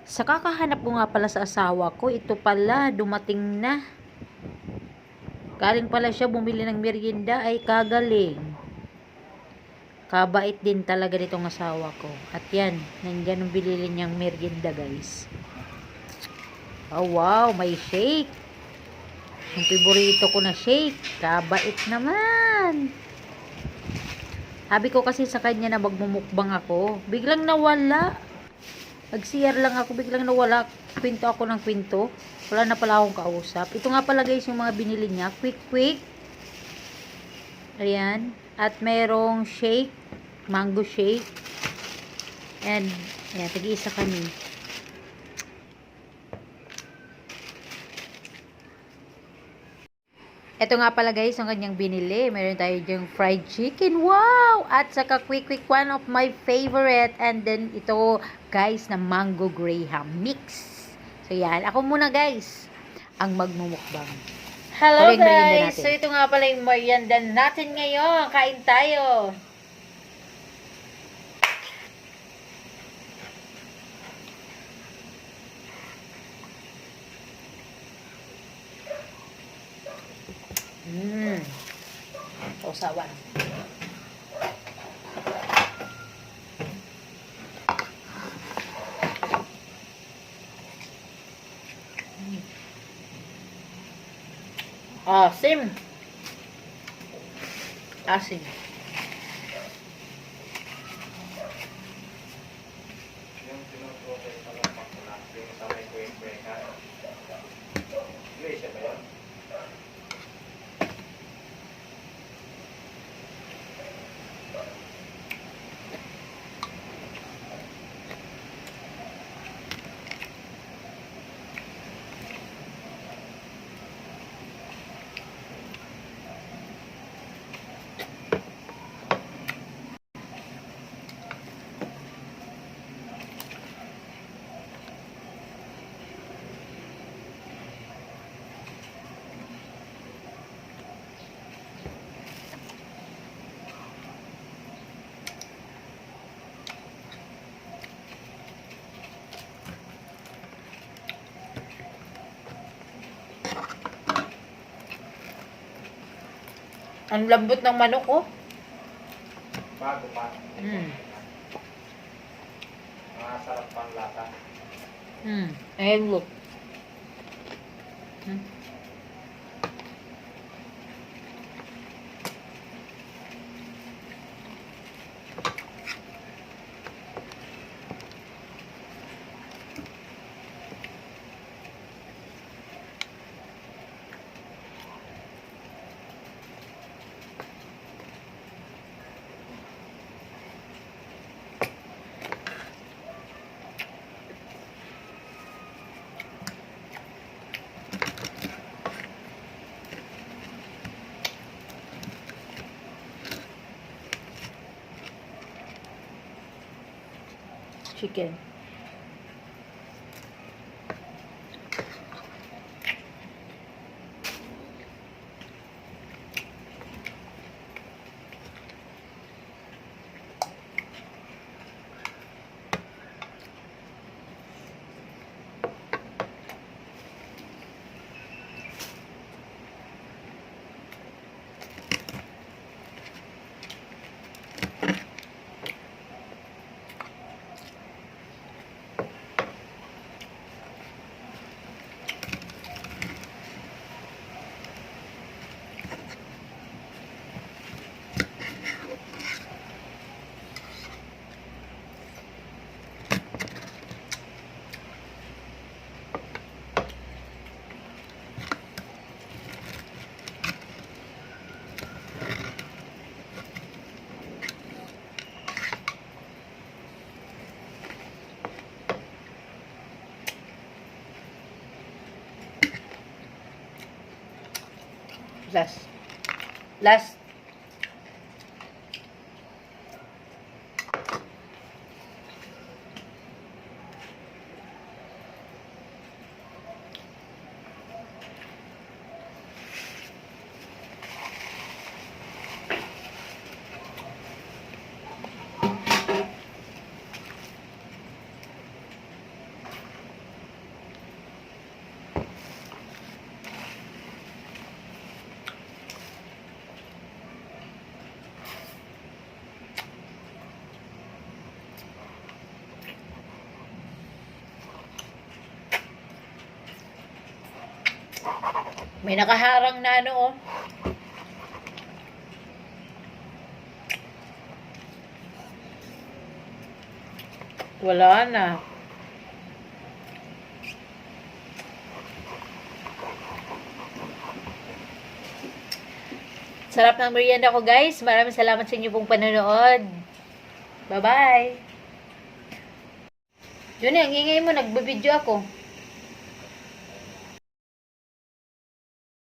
Sa kakahanap ko nga pala sa asawa ko, ito pala, dumating na. Galing pala siya bumili ng merienda, ay kagaling. Kabait din talaga nitong asawa ko. At yan, nandyan ang bilili niyang merienda, guys. Oh wow, may shake. Yung paborito ko na shake. Kabait naman. Sabi ko kasi sa kanya na magmumukbang ako. Biglang nawala. Nag-CR lang ako, biglang nawala. Kwento ako ng kwento. Wala na pala akong kausap. Ito nga pala guys yung mga binili niya. Quick. Ayan. At merong shake. Mango shake. And, ayan, tag-iisa kami. Ito nga pala guys, ang kanyang binili. Meron tayo dyang fried chicken. Wow! At saka quick, one of my favorite. And then ito guys, na mango graham mix. So yan, ako muna guys, ang magmumukbang. Hello guys! So ito nga pala yung merienda natin ngayon. Kain tayo! Sausawan. Asim. Asim. Ang lambot ng manok, oh. Bago pa. Masarap pang lata. Ayan, look. Chicken. Last. May nakaharang na ano, oh. Wala na. Sarap ng merienda ko, guys. Maraming salamat sa inyo pong panonood. Bye-bye. Juni, ang ingay mo. Nagbibideo ako.